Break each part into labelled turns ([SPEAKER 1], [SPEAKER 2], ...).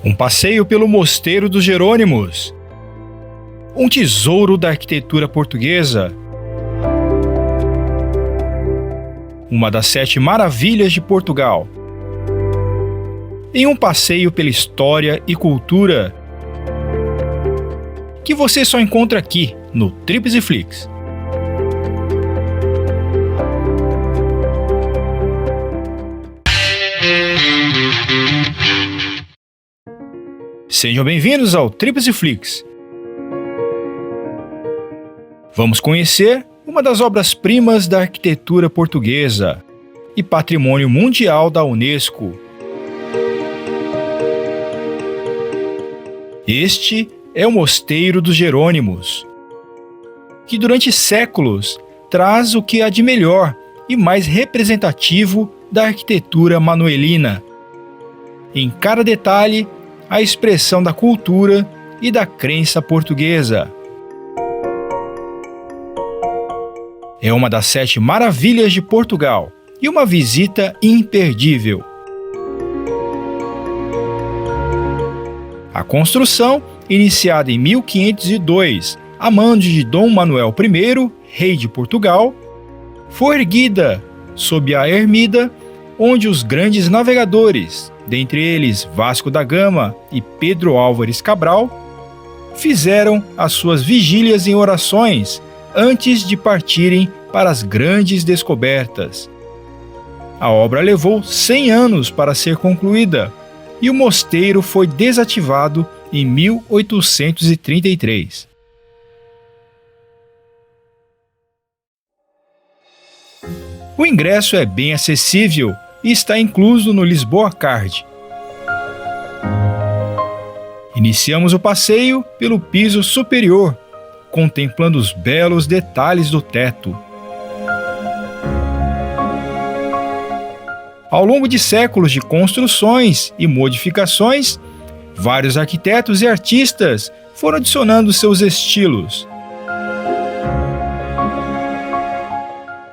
[SPEAKER 1] Um passeio pelo Mosteiro dos Jerônimos. Um tesouro da arquitetura portuguesa. Uma das 7 maravilhas de Portugal. Em um passeio pela história e cultura que você só encontra aqui no Trips e Flicks. Sejam bem-vindos ao Trips e Flicks. Vamos conhecer uma das obras-primas da arquitetura portuguesa e patrimônio mundial da Unesco. Este é o Mosteiro dos Jerônimos, que durante séculos traz o que há de melhor e mais representativo da arquitetura manuelina. Em cada detalhe, a expressão da cultura e da crença portuguesa. É uma das 7 maravilhas de Portugal e uma visita imperdível. A construção, iniciada em 1502, a mando de Dom Manuel I, rei de Portugal, foi erguida sob a ermida onde os grandes navegadores, dentre eles Vasco da Gama e Pedro Álvares Cabral, fizeram as suas vigílias em orações antes de partirem para as grandes descobertas. A obra levou 100 anos para ser concluída e o mosteiro foi desativado em 1833. O ingresso é bem acessível e está incluso no Lisboa Card. Iniciamos o passeio pelo piso superior, contemplando os belos detalhes do teto. Ao longo de séculos de construções e modificações, vários arquitetos e artistas foram adicionando seus estilos.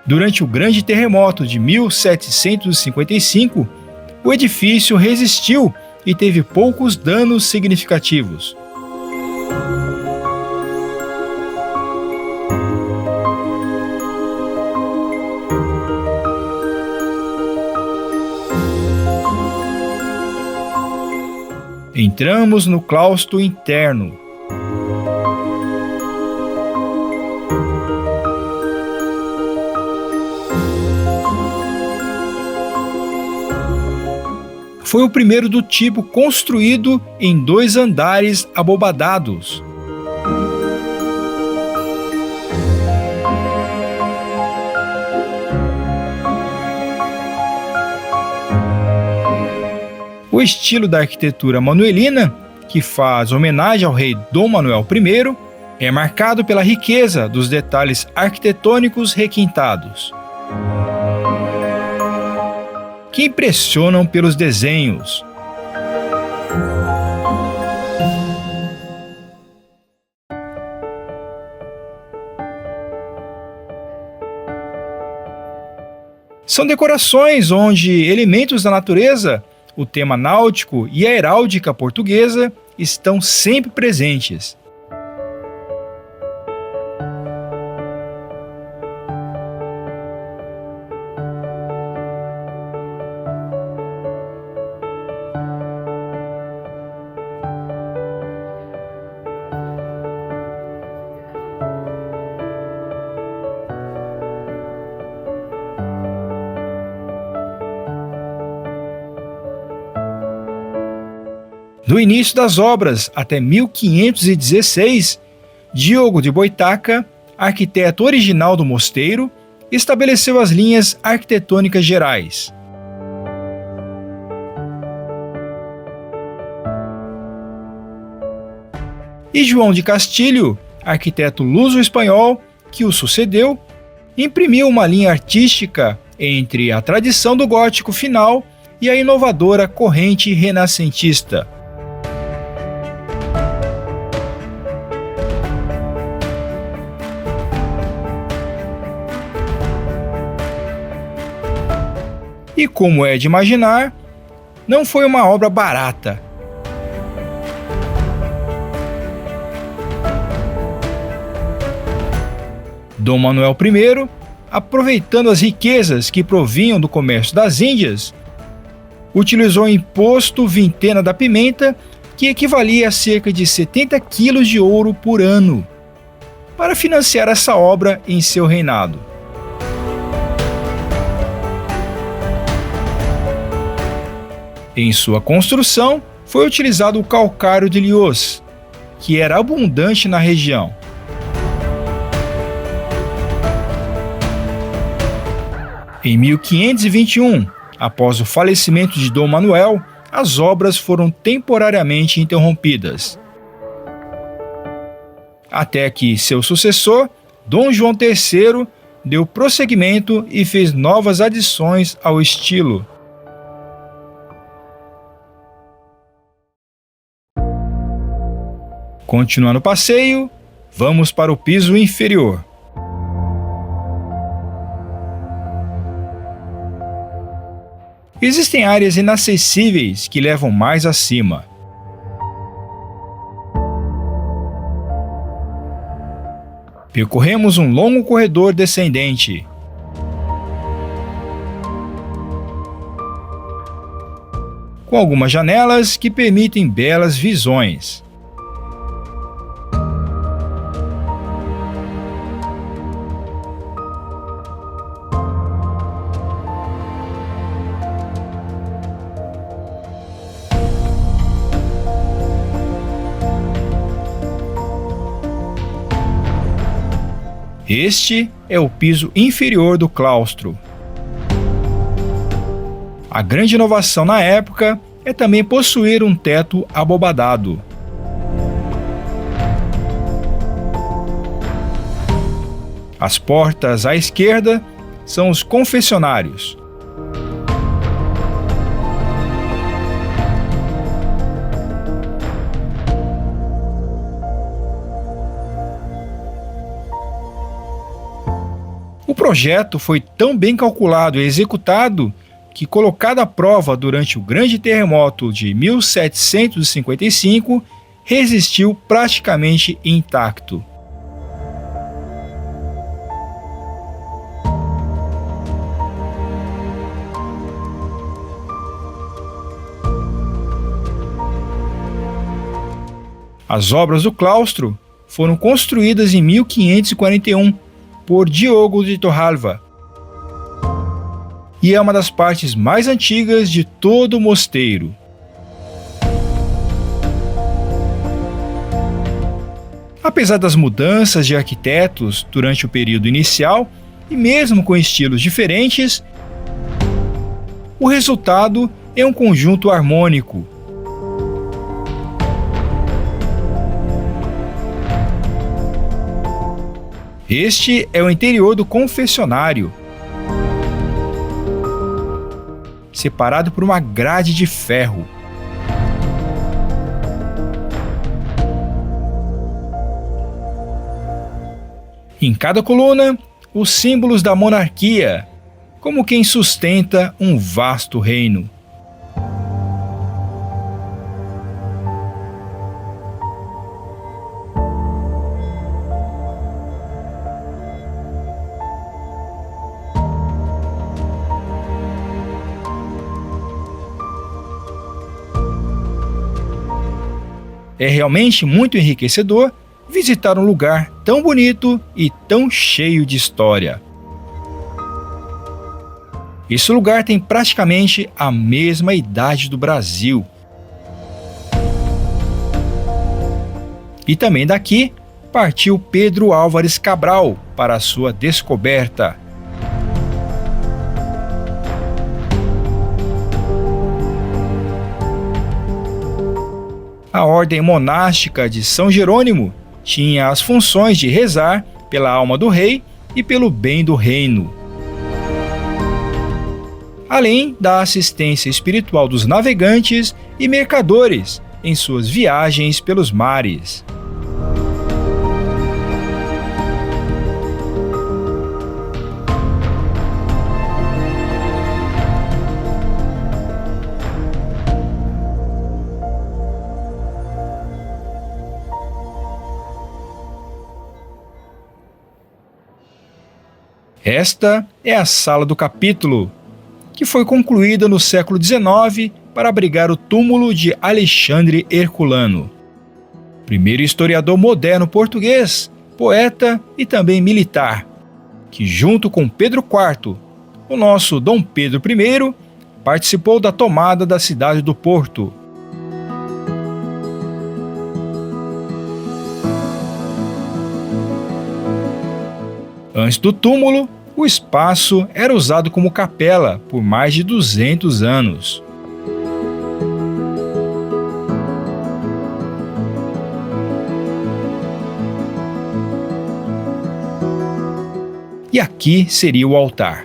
[SPEAKER 1] Durante o grande terremoto de 1755, o edifício resistiu e teve poucos danos significativos. Entramos no claustro interno. Foi o primeiro do tipo construído em 2 andares abobadados. O estilo da arquitetura manuelina, que faz homenagem ao rei Dom Manuel I, é marcado pela riqueza dos detalhes arquitetônicos requintados, que impressionam pelos desenhos. São decorações onde elementos da natureza, o tema náutico e a heráldica portuguesa estão sempre presentes. Do início das obras até 1516, Diogo de Boitaca, arquiteto original do mosteiro, estabeleceu as linhas arquitetônicas gerais. E João de Castilho, arquiteto luso-espanhol, que o sucedeu, imprimiu uma linha artística entre a tradição do gótico final e a inovadora corrente renascentista. E como é de imaginar, não foi uma obra barata. Dom Manuel I, aproveitando as riquezas que provinham do comércio das Índias, utilizou o imposto vintena da pimenta, que equivalia a cerca de 70 quilos de ouro por ano, para financiar essa obra em seu reinado. Em sua construção, foi utilizado o calcário de Lihos, que era abundante na região. Em 1521, após o falecimento de Dom Manuel, as obras foram temporariamente interrompidas. Até que seu sucessor, Dom João III, deu prosseguimento e fez novas adições ao estilo. Continuando o passeio, vamos para o piso inferior. Existem áreas inacessíveis que levam mais acima. Percorremos um longo corredor descendente. Com algumas janelas que permitem belas visões. Este é o piso inferior do claustro. A grande inovação na época é também possuir um teto abobadado. As portas à esquerda são os confessionários. O projeto foi tão bem calculado e executado que, colocado à prova durante o grande terremoto de 1755, resistiu praticamente intacto. As obras do claustro foram construídas em 1541 por Diogo de Torralva e é uma das partes mais antigas de todo o mosteiro. Apesar das mudanças de arquitetos durante o período inicial e mesmo com estilos diferentes, o resultado é um conjunto harmônico. Este é o interior do confessionário, separado por uma grade de ferro. Em cada coluna, os símbolos da monarquia, como quem sustenta um vasto reino. É realmente muito enriquecedor visitar um lugar tão bonito e tão cheio de história. Esse lugar tem praticamente a mesma idade do Brasil. E também daqui partiu Pedro Álvares Cabral para a sua descoberta. A ordem monástica de São Jerônimo tinha as funções de rezar pela alma do rei e pelo bem do reino, além da assistência espiritual dos navegantes e mercadores em suas viagens pelos mares. Esta é a Sala do Capítulo, que foi concluída no século XIX para abrigar o túmulo de Alexandre Herculano, primeiro historiador moderno português, poeta e também militar, que junto com Pedro IV, o nosso Dom Pedro I, participou da tomada da cidade do Porto. Antes do túmulo, o espaço era usado como capela por mais de 200 anos. E aqui seria o altar.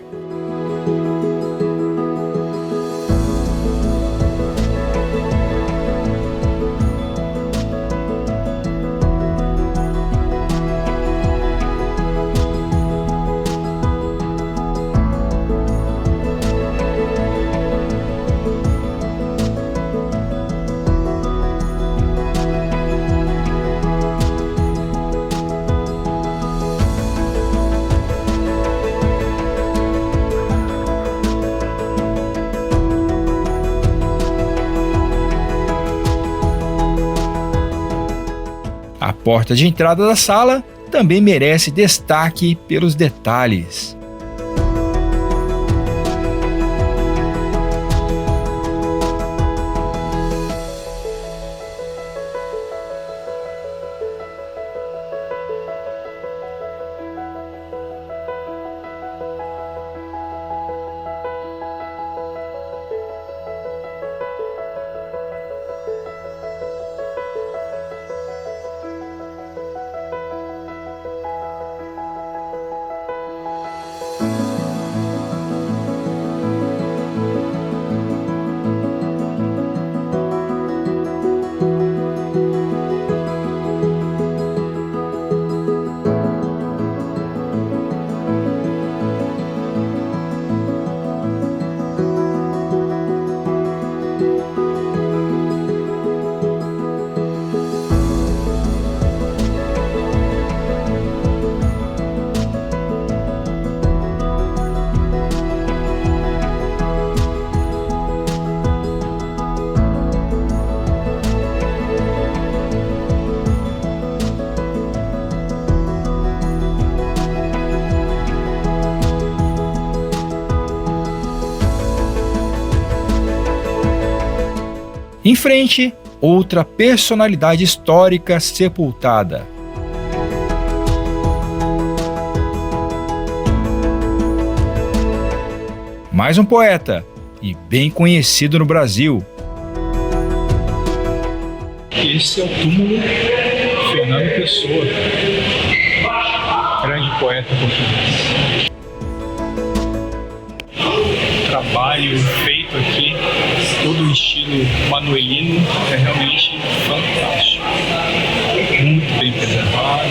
[SPEAKER 1] A porta de entrada da sala também merece destaque pelos detalhes. Em frente, outra personalidade histórica sepultada. Mais um poeta, e bem conhecido no Brasil.
[SPEAKER 2] Esse é o túmulo de Fernando Pessoa, grande poeta português. O trabalho feito aqui, todo o estilo manuelino, é realmente fantástico. Muito bem preservado.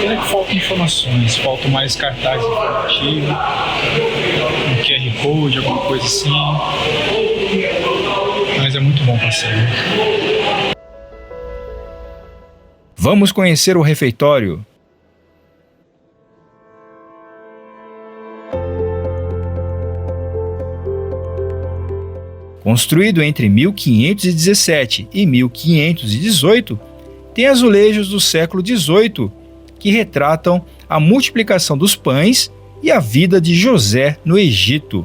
[SPEAKER 2] Pena que faltam informações, faltam mais cartazes informativos, um QR Code, alguma coisa assim. Mas é muito bom passeio.
[SPEAKER 1] Vamos conhecer o refeitório. Construído entre 1517 e 1518, tem azulejos do século XVIII que retratam a multiplicação dos pães e a vida de José no Egito.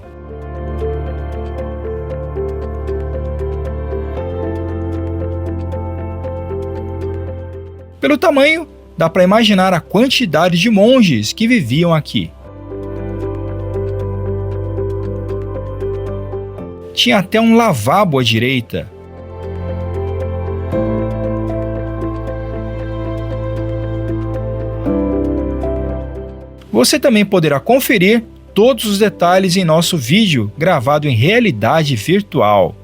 [SPEAKER 1] Pelo tamanho, dá para imaginar a quantidade de monges que viviam aqui. Tinha até um lavabo à direita. Você também poderá conferir todos os detalhes em nosso vídeo gravado em realidade virtual.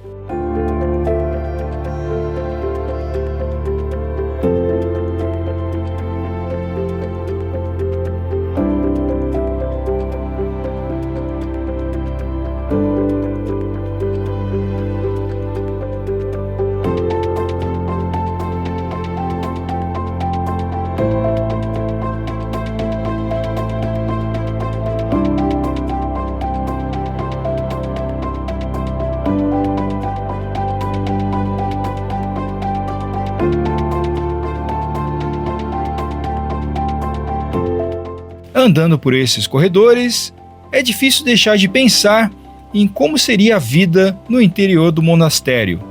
[SPEAKER 1] Andando por esses corredores, é difícil deixar de pensar em como seria a vida no interior do monastério.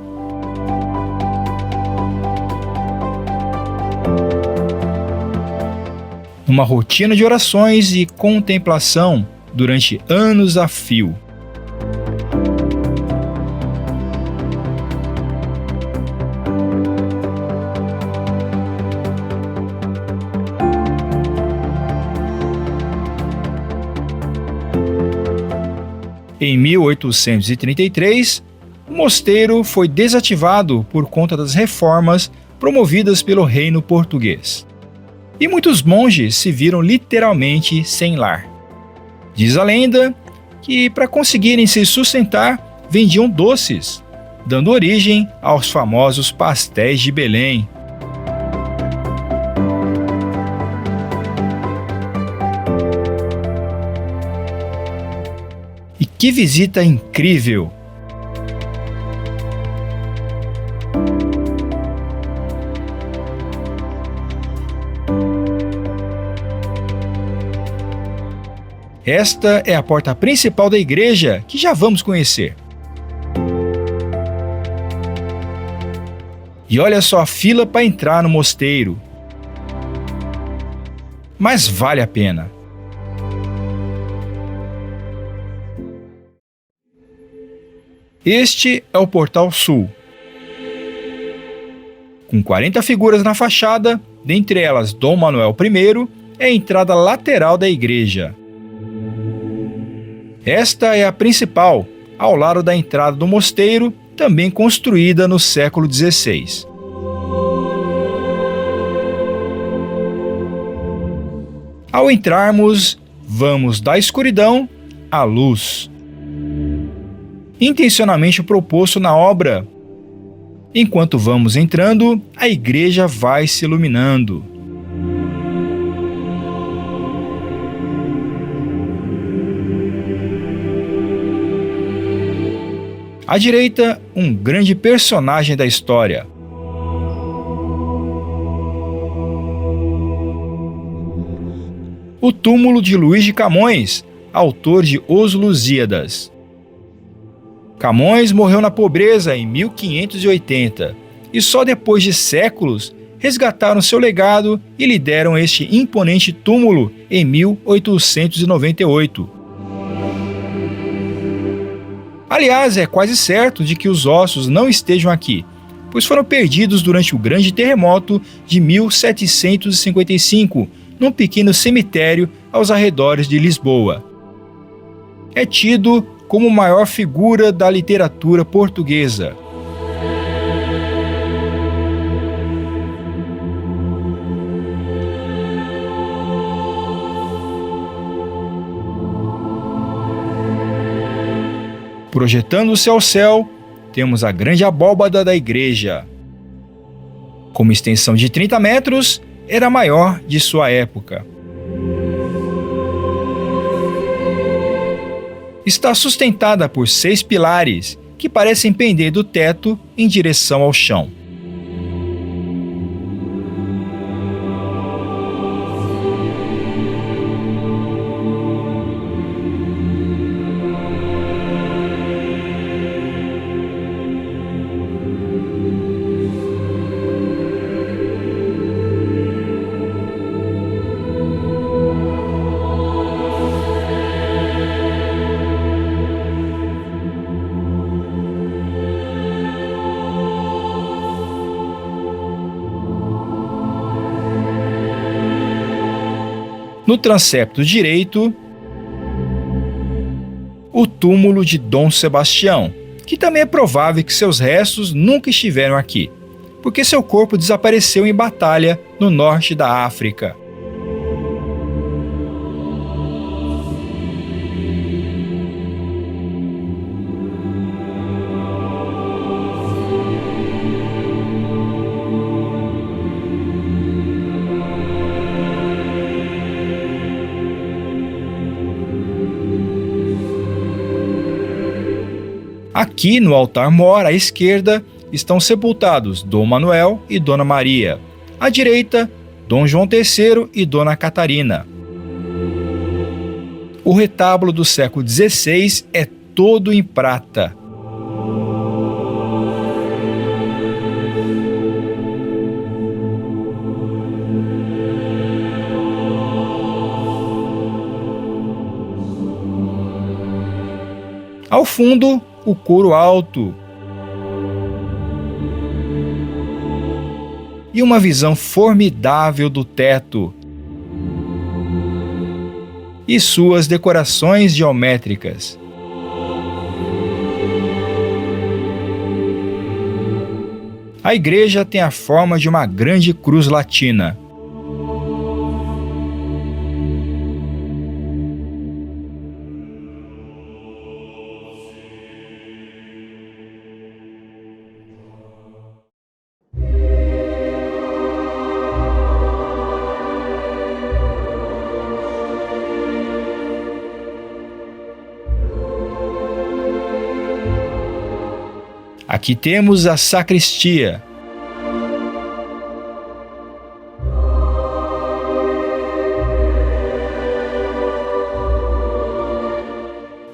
[SPEAKER 1] Uma rotina de orações e contemplação durante anos a fio. Em 1833, o mosteiro foi desativado por conta das reformas promovidas pelo reino português. E muitos monges se viram literalmente sem lar. Diz a lenda que, para conseguirem se sustentar, vendiam doces, dando origem aos famosos pastéis de Belém. E que visita incrível! Esta é a porta principal da igreja, que já vamos conhecer. E olha só a fila para entrar no mosteiro. Mas vale a pena. Este é o Portal Sul. Com 40 figuras na fachada, dentre elas Dom Manuel I, é a entrada lateral da igreja. Esta é a principal, ao lado da entrada do mosteiro, também construída no século XVI. Ao entrarmos, vamos da escuridão à luz. Intencionalmente proposto na obra. Enquanto vamos entrando, a igreja vai se iluminando. À direita, um grande personagem da história. O túmulo de Luís de Camões, autor de Os Lusíadas. Camões morreu na pobreza em 1580 e só depois de séculos resgataram seu legado e lhe deram este imponente túmulo em 1898. Aliás, é quase certo de que os ossos não estejam aqui, pois foram perdidos durante o grande terremoto de 1755, num pequeno cemitério aos arredores de Lisboa. É tido como maior figura da literatura portuguesa. Projetando-se ao céu, temos a grande abóbada da igreja. Com uma extensão de 30 metros, era a maior de sua época. Está sustentada por 6 pilares, que parecem pender do teto em direção ao chão. No transepto direito, o túmulo de Dom Sebastião, que também é provável que seus restos nunca estiveram aqui, porque seu corpo desapareceu em batalha no norte da África. Aqui no altar-mor, à esquerda, estão sepultados Dom Manuel e Dona Maria. À direita, Dom João III e Dona Catarina. O retábulo do século XVI é todo em prata. Ao fundo, o coro alto. E uma visão formidável do teto e suas decorações geométricas. A igreja tem a forma de uma grande cruz latina. Aqui temos a sacristia.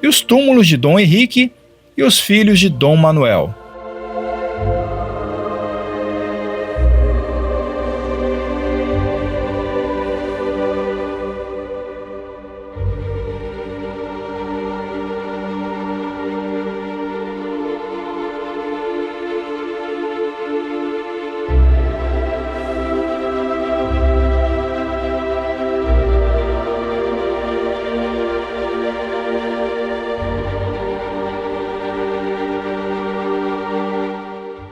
[SPEAKER 1] E os túmulos de Dom Henrique e os filhos de Dom Manuel.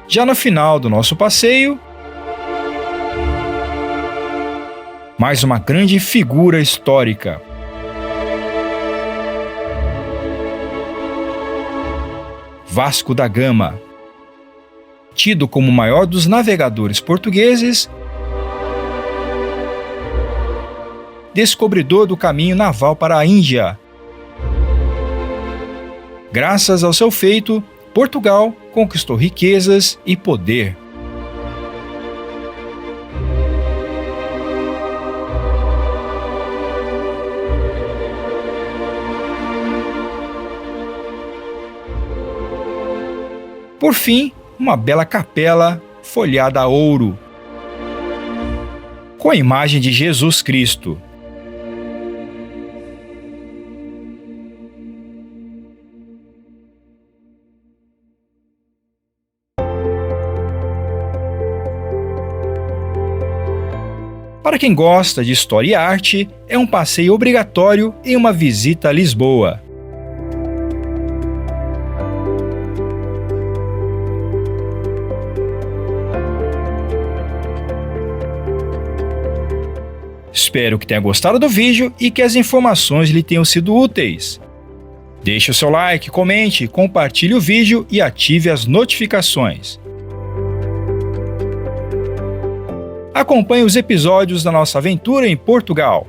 [SPEAKER 1] Já no final do nosso passeio, mais uma grande figura histórica. Vasco da Gama, tido como o maior dos navegadores portugueses, descobridor do caminho naval para a Índia. Graças ao seu feito, Portugal conquistou riquezas e poder. Por fim, uma bela capela folhada a ouro, com a imagem de Jesus Cristo. Para quem gosta de história e arte, é um passeio obrigatório e uma visita a Lisboa. Espero que tenha gostado do vídeo e que as informações lhe tenham sido úteis. Deixe o seu like, comente, compartilhe o vídeo e ative as notificações. Acompanhe os episódios da nossa aventura em Portugal.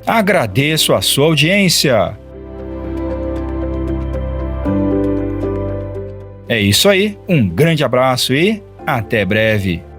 [SPEAKER 1] Agradeço a sua audiência. É isso aí, um grande abraço e até breve.